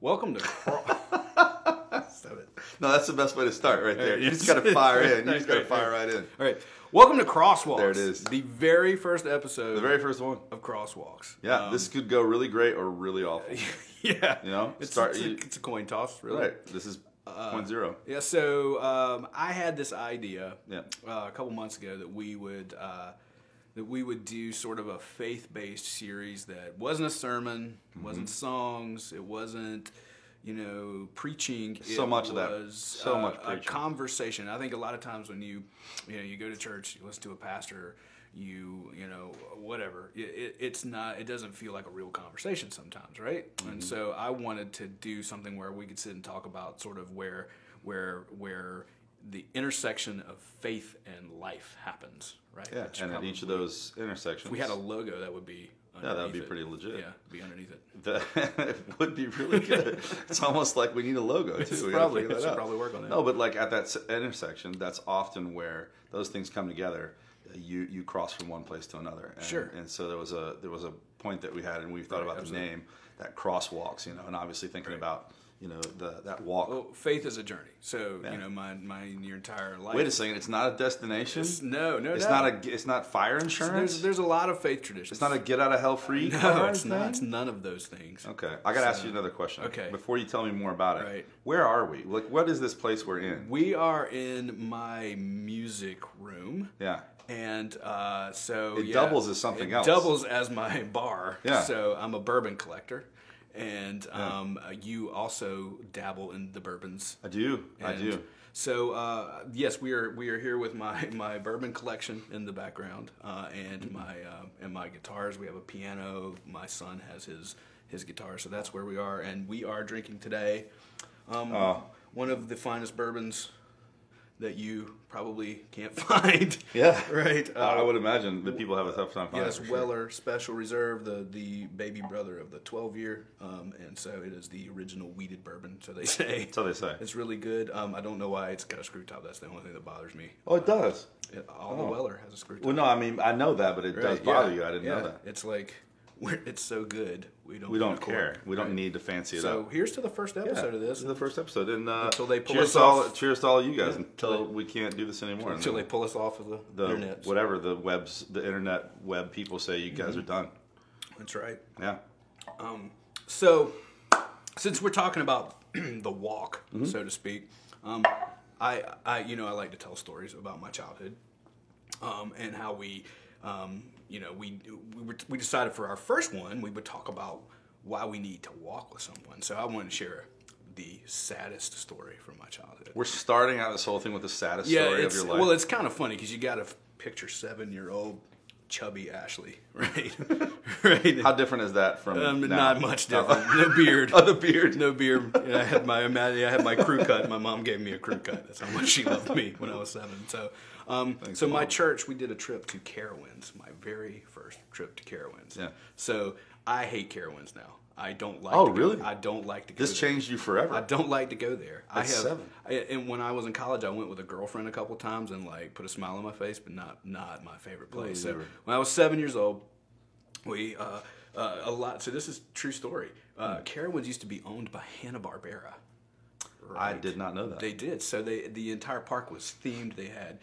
Welcome to No, that's the best way to start right there. You just got to fire in. You just got to fire right in. All right. Welcome to Crosswalks. There it is. The very first episode. The very first one. Of Crosswalks. Yeah, this could go really great or really awful. Yeah. You know? It's a coin toss, really. Right. This is point zero. Yeah, so I had this idea Yeah. a couple months ago that we would do sort of a faith-based series that wasn't a sermon, wasn't songs, it wasn't, preaching. So much of that. So much a preaching. conversation. I think a lot of times when you go to church, you listen to a pastor, whatever. It doesn't feel like a real conversation sometimes, right? Mm-hmm. And so I wanted to do something where we could sit and talk about sort of where the intersection of faith and life happens, right? Yeah, and at each of those intersections. If we had a logo, that would be that would be pretty legit. Yeah, be underneath it. It would be really good. It's almost like we need a logo, too. We Probably should probably work on that. No, but like at that intersection, that's often where those things come together. You cross from one place to another. And, Sure. And so there was a point that we had, and we thought about absolutely. the name, that Crosswalks, and obviously thinking about that walk. Well, faith is a journey. So Yeah. your entire life. Wait a second, it's not a destination. No. It's not fire insurance. There's a lot of faith traditions. It's not a get out of hell free. No, it's not. It's none of those things. Okay, I got to ask you another question. Okay. Before you tell me more about it. Right. Where are we? Like, what is this place we're in? We are in my music room. Yeah. And so it doubles as something else. Doubles as my bar. Yeah. So I'm a bourbon collector, and you also dabble in the bourbons. I do. So yes, we are here with my bourbon collection in the background, and my guitars. We have a piano. My son has his guitar. So that's where we are, and we are drinking today. One of the finest bourbons that you probably can't find. Yeah. Right? I would imagine that people have a tough time finding it. Yes, Weller Special Reserve, the baby brother of the 12-year. And so it is the original wheated bourbon, so they say. So they say. It's really good. I don't know why it's got a screw top. That's the only thing that bothers me. Oh, it does? The Weller has a screw top. Well, no, I mean, I know that, but it does bother you. I didn't know that. It's like, it's so good. We don't care. We don't need to fancy it So up. here's to the first episode of this. This is the first episode. And until they pull cheers us off. Cheers to all you guys until we can't do this anymore. Until they pull us off of the internet. Whatever the internet web people say, you guys are done. That's right. Yeah. So, since we're talking about the walk, so to speak, I like to tell stories about my childhood, and how we decided for our first one we would talk about why we need to walk with someone. So I wanted to share the saddest story from my childhood. We're starting out this whole thing with the saddest story of your life. Well, it's kind of funny because you got to picture 7-year-old chubby Ashley, right? Right. How different is that from now? Not much different. No beard. Oh, the beard. No beard. I had my crew cut. My mom gave me a crew cut. That's how much she loved me when I was 7. So, my church, we did a trip to Carowinds. My very first trip to Carowinds. Yeah. So I hate Carowinds now. I don't like. Really? I don't like to go. This changed you forever. I don't like to go there. At 7. And when I was in college, I went with a girlfriend a couple times and put a smile on my face, but not my favorite place. So when I was 7 years old, we a lot. So this is a true story. Carowinds used to be owned by Hanna-Barbera. Right? I did not know that. They did. So the entire park was themed. They had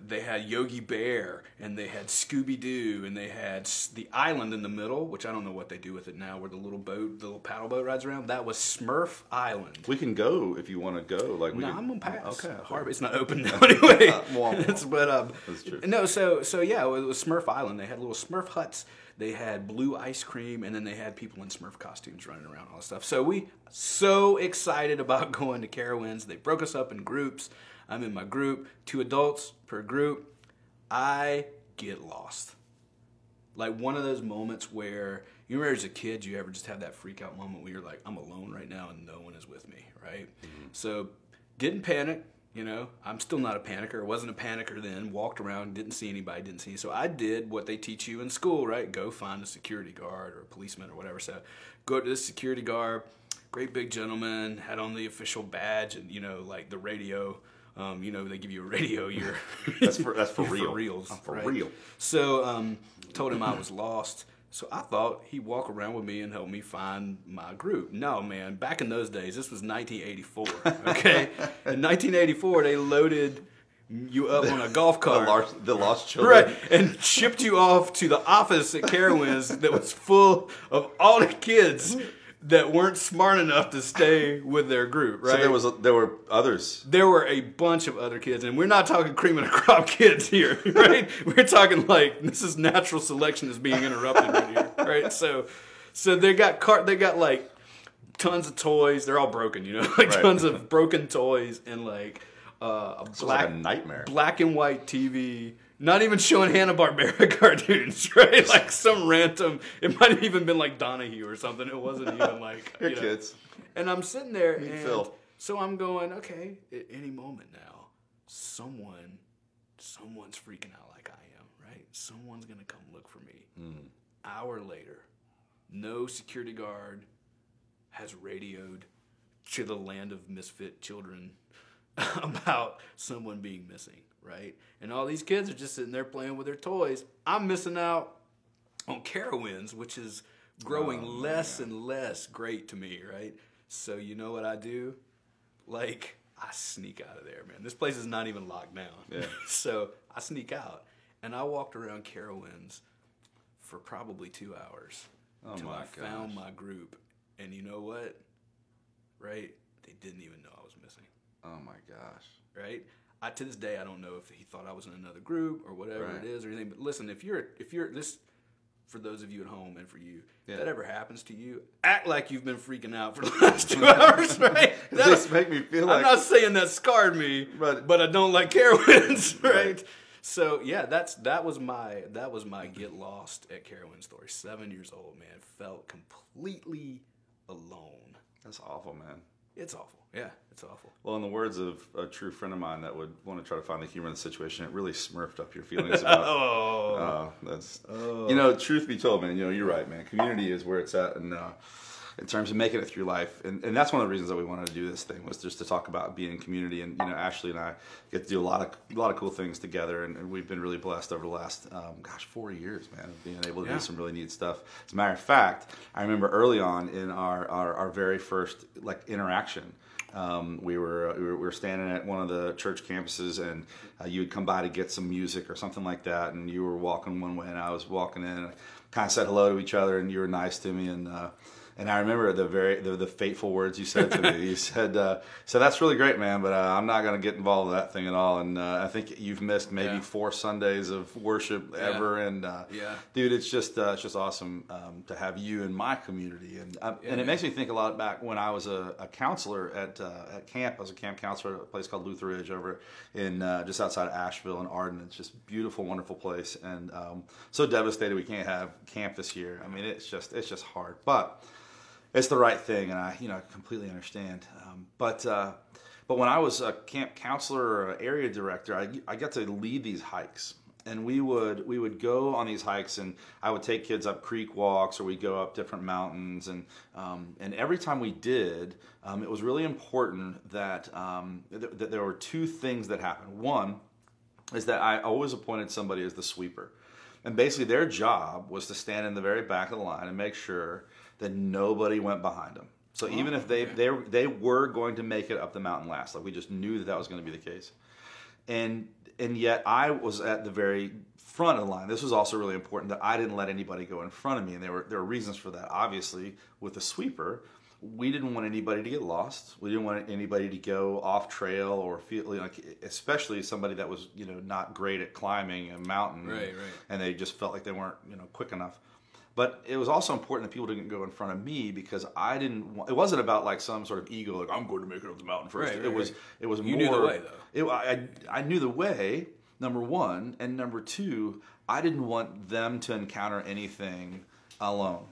they had Yogi Bear, and they had Scooby Doo, and they had the island in the middle, which I don't know what they do with it now, where the little paddle boat rides around. That was Smurf Island. We can go if you want to go. I'm gonna pass. Okay. It's not open now anyway. That's true. No, so yeah, it was Smurf Island. They had little Smurf huts. They had blue ice cream, and then they had people in Smurf costumes running around, all that stuff. So we so excited about going to Carowinds. They broke us up in groups. I'm in my group, 2 adults per group. I get lost. Like one of those moments where, you remember as a kid, you ever just have that freak out moment where you're like, I'm alone right now and no one is with me, right? Mm-hmm. So didn't panic, I'm still not a panicker. I wasn't a panicker then, walked around, didn't see anybody, So I did what they teach you in school, right? Go find a security guard or a policeman or whatever. So go to this security guard, great big gentleman, had on the official badge and, like the radio. They give you a radio. That's for real. For reals, For right? real. So told him I was lost. So I thought he'd walk around with me and help me find my group. No, man. Back in those days, this was 1984. Okay, in 1984, they loaded you up on a golf cart, the lost children, right, and shipped you off to the office at Carowinds that was full of all the kids that weren't smart enough to stay with their group, right? So there were others. There were a bunch of other kids, and we're not talking cream of the crop kids here, right? We're talking like this is natural selection is being interrupted right here, right? So they got like tons of toys. They're all broken, you know, like Right. tons of broken toys and like a Like a nightmare. black and white TV. Not even showing Hanna-Barbera cartoons, right? Like some random, it might have even been like Donahue or something. It wasn't even like, Your kids. And I'm sitting there Me, and Phil. so I'm going, okay, at any moment now, someone's freaking out like I am, right? Someone's going to come look for me. Hour later, no security guard has radioed to the land of misfit children about someone being missing, right? And all these kids are just sitting there playing with their toys. I'm missing out on Carowinds, which is growing less and less great to me, right? So you know what I do? Like, I sneak out of there, man. This place is not even locked down. Yeah. So I sneak out, and I walked around Carowinds for probably 2 hours until I found my group. And you know what? Right? They didn't even know I was missing. Oh my gosh. Right? To this day, I don't know if he thought I was in another group or whatever Right. it is or anything. But listen, if you're this, for those of you at home and for you, Yeah. if that ever happens to you, act like you've been freaking out for the last 2 hours, right? This make me feel like I'm not saying that scarred me, But- but I don't like Carowinds, right? Right. So yeah, that was my get lost at Carowinds story. 7 years old, man, felt completely alone. That's awful, man. It's awful. Yeah, it's awful. Well, in the words of a true friend of mine that would want to try to find the humor in the situation, it really smurfed up your feelings about. You know, truth be told, man, you know, you're right, man. Community is where it's at, and in terms of making it through life, and that's one of the reasons that we wanted to do this thing was just to talk about being in community. And you know, Ashley and I get to do a lot of cool things together, and we've been really blessed over the last 4 years, man, of being able to do some really neat stuff. As a matter of fact, I remember early on in our very first like interaction. We were standing at one of the church campuses, and you would come by to get some music or something like that, and you were walking one way, and I was walking in, and I kind of said hello to each other, and you were nice to me, and I remember the fateful words you said to me. You said, "So that's really great, man, but I'm not going to get involved with that thing at all." And I think you've missed maybe 4 Sundays of worship ever. And dude, it's just awesome to have you in my community. And it makes me think a lot back when I was a counselor at camp. I was a camp counselor at a place called Luther Ridge over in just outside of Asheville and Arden. It's just a beautiful, wonderful place. And so devastated we can't have camp this year. I mean, it's just hard, but it's the right thing, and I completely understand. But when I was a camp counselor or an area director, I got to lead these hikes, and we would go on these hikes, and I would take kids up creek walks, or we'd go up different mountains, and every time we did, it was really important that that there were 2 things that happened. One is that I always appointed somebody as the sweeper, and basically their job was to stand in the very back of the line and make sure that nobody went behind them. So even if they were going to make it up the mountain last, like we just knew that was going to be the case. And yet I was at the very front of the line. This was also really important that I didn't let anybody go in front of me, and there were reasons for that. Obviously, with the sweeper, we didn't want anybody to get lost. We didn't want anybody to go off trail or feel like, especially somebody that was not great at climbing a mountain, Right. and they just felt like they weren't quick enough. But it was also important that people didn't go in front of me, because I didn't want, it wasn't about like some sort of ego, like I'm going to make it up the mountain first. Right, it was you more. knew the way, though. I knew the way, number one, and number two, I didn't want them to encounter anything alone.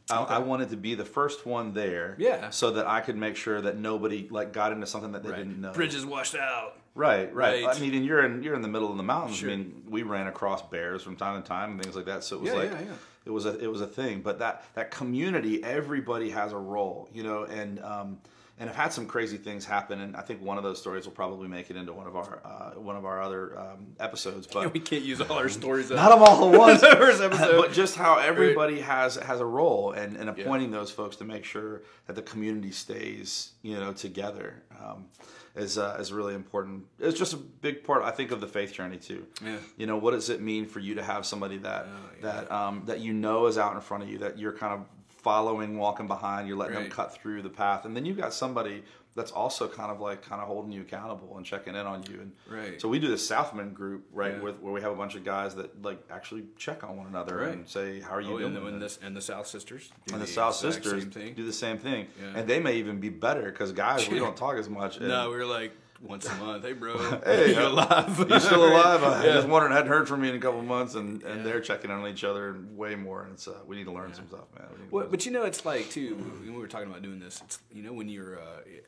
I wanted to be the first one there, so that I could make sure that nobody like got into something that they didn't know. Bridges washed out. Right. I mean, and you're in the middle of the mountains. Sure. I mean, we ran across bears from time to time and things like that. So it was it was a thing. But that community, everybody has a role, and and have had some crazy things happen. And I think one of those stories will probably make it into one of our other episodes. But we can't use all our stories. Not of all at once. First episode. But just how everybody has a role, and appointing those folks to make sure that the community stays, together, is really important. It's just a big part, I think, of the faith journey too. Yeah. What does it mean for you to have somebody that is out in front of you, that you're kind of following, walking behind, you're letting them cut through the path, and then you've got somebody that's also kind of holding you accountable and checking in on you. And so we do this Southman group, where we have a bunch of guys that actually check on one another and say, "How are you doing?" And the South Sisters do the same thing, and they may even be better because guys, we don't talk as much. No, we're like once a month. Hey, bro. Hey, you alive? You still alive? I just wondered. Hadn't heard from you in a couple of months, and they're checking on each other way more. And so we need to learn some stuff, man. But it's like too. When we were talking about doing this, it's when you're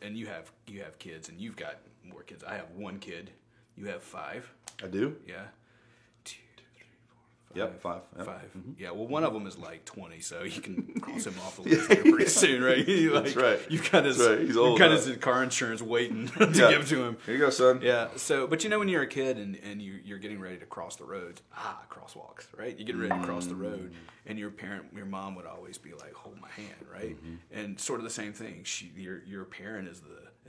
and you have kids, and you've got more kids. I have one kid. You have 5. I do. Yeah. 2, 3, 4, 5. Yep, 5. Yep. 5. Mm-hmm. Yeah. Well, one of them is like 20, so you can cross him off the list pretty soon, right? That's right. You've got his. He's old. You've got his car insurance waiting to give to him. Here you go, son. Yeah. So, but when you're a kid and you're getting ready to cross the roads, crosswalks, right? You get ready to cross the road, and your mom would always be like, "Hold my hand," right? And sort of the same thing. Your parent is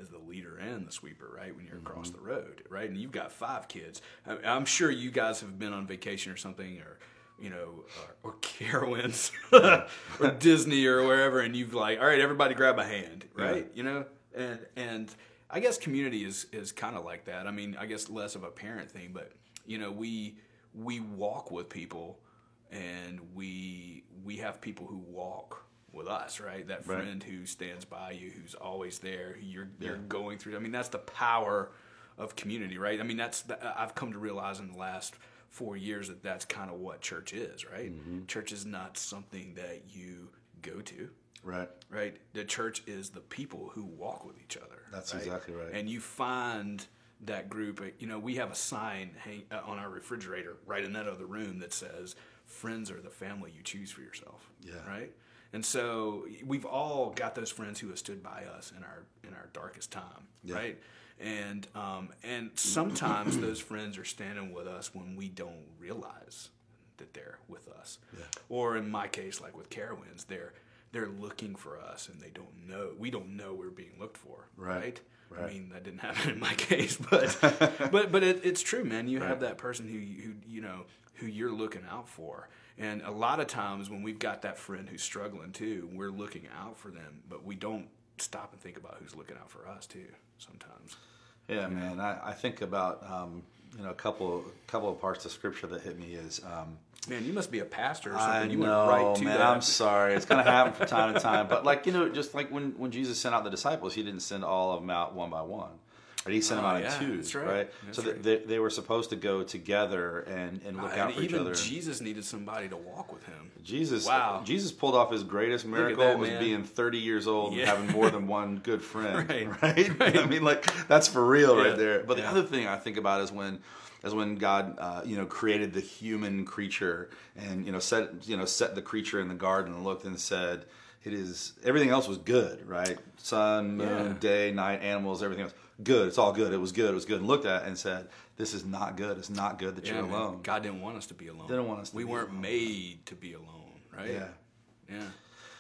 the leader and the sweeper, right? When you're across the road, right? And you've got 5 kids. I'm sure you guys have been on vacation or something, or Carowinds or Disney or wherever, and you've like, all right, everybody grab a hand, right? And I guess community is kind of like that. I mean, I guess less of a parent thing, but we walk with people, and we have people who walk with us, right? That friend who stands by you, who's always there, who you're going through. I mean, that's the power of community, right? I mean, I've come to realize in the last 4 years that that's kind of what church is, right? Church is not something that you go to. Right. The church is the people who walk with each other. That's exactly right. And you find that group. We have a sign on our refrigerator right in that other room that says, "Friends are the family you choose for yourself." Yeah. Right. And so we've all got those friends who have stood by us in our darkest time. Right. And sometimes those friends are standing with us when we don't realize that they're with us. Or in my case, like with Carowinds, they're looking for us, and we don't know we're being looked for, right? I mean, that didn't happen in my case, but it's true, man. You have that person who you're looking out for, and a lot of times when we've got that friend who's struggling too, we're looking out for them, but we don't stop and think about who's looking out for us too. Sometimes. Yeah, man. I think about a couple of parts of scripture that hit me is. Man, you must be a pastor or something. I you know, went right to man. that. I'm sorry. It's going to happen from time to time. But just like when Jesus sent out the disciples, he didn't send all of them out one by one. Right? He sent them out in twos, that's right? So they were supposed to go together and look out for each other. Even Jesus needed somebody to walk with him. Jesus pulled off his greatest miracle was being 30 years old and having more than one good friend. Right? I mean, that's for real right there. But the other thing I think about is when God, created the human creature and set the creature in the garden and looked and said, everything else was good, right? Sun, moon, day, night, animals, everything else. Good. It's all good. It was good. It was good. And looked at it and said, "This is not good. It's not good that you're alone." God didn't want us to be alone. Didn't want us to we be weren't alone. made to be alone, right? Yeah.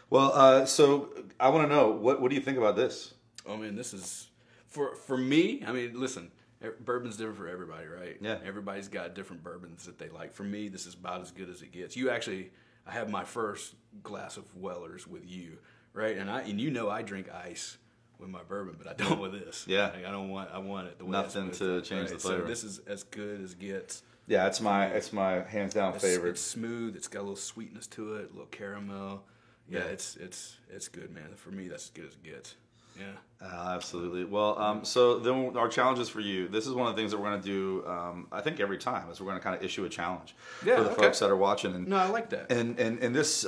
Well, so I want to know what do you think about this? Oh man, this is for me. I mean, listen, bourbon's different for everybody, right? Yeah. Everybody's got different bourbons that they like. For me, this is about as good as it gets. I have my first glass of Weller's with you, right? And I drink ice with my bourbon, but I don't with this. Yeah. I want it the way Nothing to change the flavor. So this is as good as gets. Yeah, it's my hands down favorite. It's smooth. It's got a little sweetness to it, a little caramel. Yeah, it's good, man. For me, that's as good as it gets. Yeah. Absolutely. Well, so then our challenges for you. This is one of the things that we're going to do. I think every time is we're going to kind of issue a challenge for the folks that are watching. And, no, I like that. And this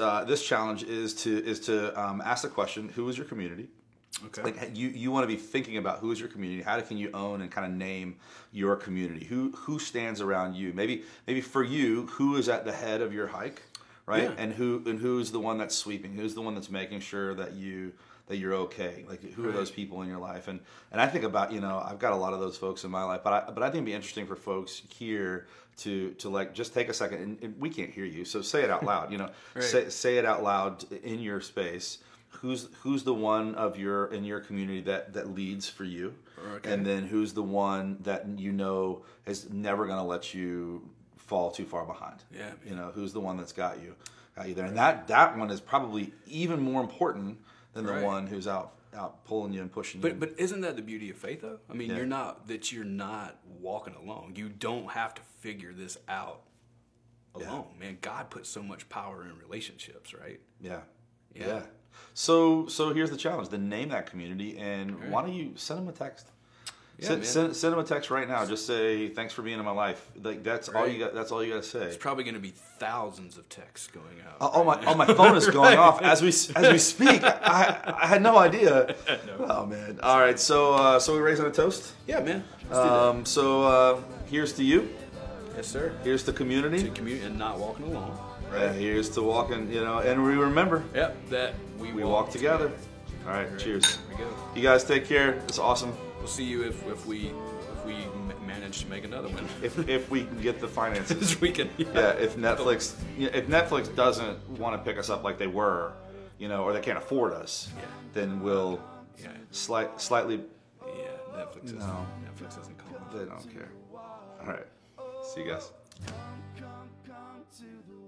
challenge is to ask the question: who is your community? Okay. Like you want to be thinking about who is your community. How can you own and kind of name your community? Who stands around you? Maybe for you, who is at the head of your hike? right? Yeah. And who's the one that's sweeping? Who's the one that's making sure that you're okay? Like, who are those people in your life? And I think about, I've got a lot of those folks in my life, but I think it'd be interesting for folks here to like just take a second, and we can't hear you, so say it out loud. Right. Say it out loud in your space. Who's the one in your community that leads for you, Okay. and then who's the one that is never going to let you fall too far behind? Yeah. Who's the one that's got you there, and that one is probably even more important than the one who's out pulling you and pushing you. But isn't that the beauty of faith, though? I mean, you're not walking alone. You don't have to figure this out alone. Man, God put so much power in relationships, right? Yeah. So here's the challenge. Then name that community, and why don't you send them a text? Yeah, send them a text right now. Just say, thanks for being in my life. Like, that's all you got. That's all you got to say. It's probably going to be thousands of texts going out. My phone is going off as we speak. I had no idea. No. Oh man. All right. So we raising a toast. Yeah, man. Let's do that. So here's to you. Yes, sir. Here's to community. To community and not walking alone. Right. Here's to walking. And we remember. Yep. That we walk together. All right. Cheers. There we go. You guys take care. It's awesome. We'll see you if we manage to make another one. If we can get the finances. we can. Yeah. If Netflix doesn't want to pick us up like they were, or they can't afford us, then we'll slightly. Yeah. Netflix isn't calling. They don't care. All right. See you guys. Come to the